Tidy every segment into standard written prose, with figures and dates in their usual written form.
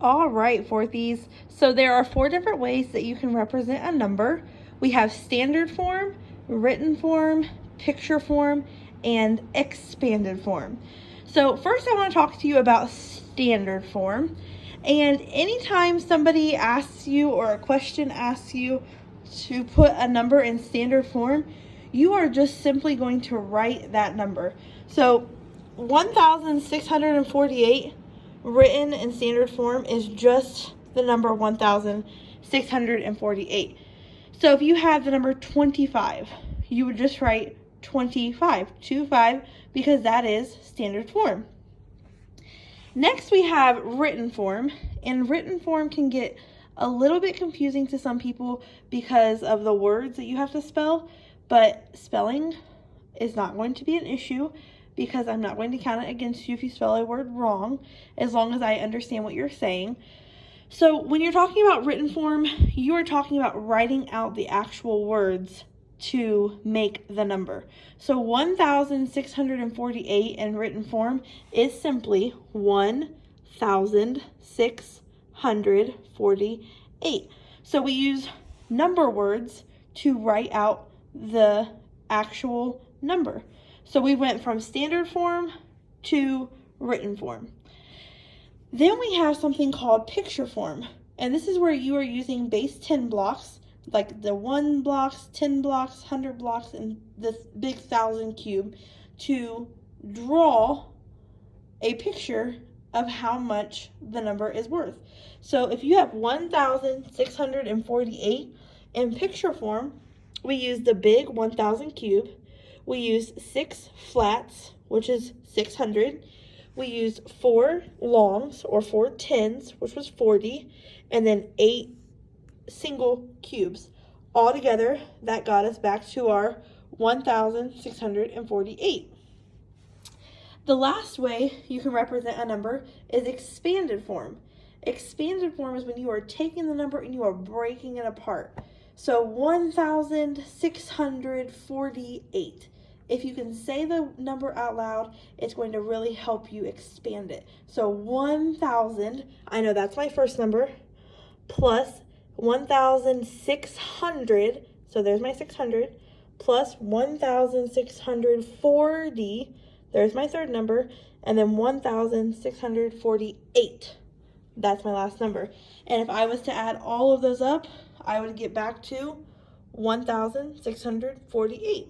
All right, fourthies. So there are 4 different ways that you can represent a number. We have standard form, written form, picture form, and expanded form. So first I want to talk to you about standard form. And anytime somebody asks you or a question asks you to put a number in standard form, you are just simply going to write that number. So 1,648 written in standard form is just the number 1,648. So if you had the number 25, you would just write 25, 25, because that is standard form. Next we have written form, and written form can get a little bit confusing to some people because of the words that you have to spell, but spelling is not going to be an issue because I'm not going to count it against you if you spell a word wrong, as long as I understand what you're saying. So when you're talking about written form, you are talking about writing out the actual words to make the number. So 1,648 in written form is simply 1,648. So we use number words to write out the actual number. So we went from standard form to written form. Then we have something called picture form, and this is where you are using base 10 blocks, like the 1 blocks, 10 blocks, 100 blocks, and this big 1,000 cube to draw a picture of how much the number is worth. So if you have 1,648 in picture form, we use the big 1,000 cube. We use 6 flats, which is 600. We used 4 longs, or 4 tens, which was 40, and then 8 single cubes. All together, that got us back to our 1,648. The last way you can represent a number is expanded form. Expanded form is when you are taking the number and you are breaking it apart. So 1,648. If you can say the number out loud, it's going to really help you expand it. So 1,000, I know that's my first number, plus 1,600, so there's my 600, plus 1,640, there's my third number, and then 1,648. That's my last number. And if I was to add all of those up, I would get back to 1,648.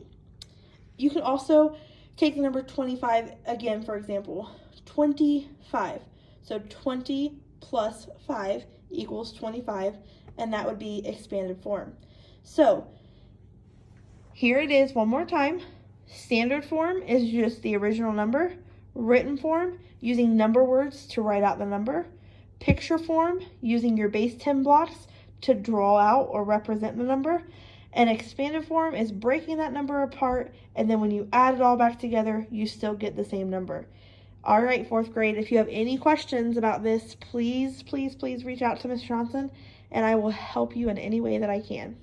You can also take the number 25 again, for example. 25. So 20 plus 5 equals 25, and that would be expanded form. So here it is one more time. Standard form is just the original number. Written form, using number words to write out the number. Picture form, using your base 10 blocks to draw out or represent the number. And expanded form is breaking that number apart, and then when you add it all back together, you still get the same number. All right, 4th grade, if you have any questions about this, please reach out to Ms. Johnson, and I will help you in any way that I can.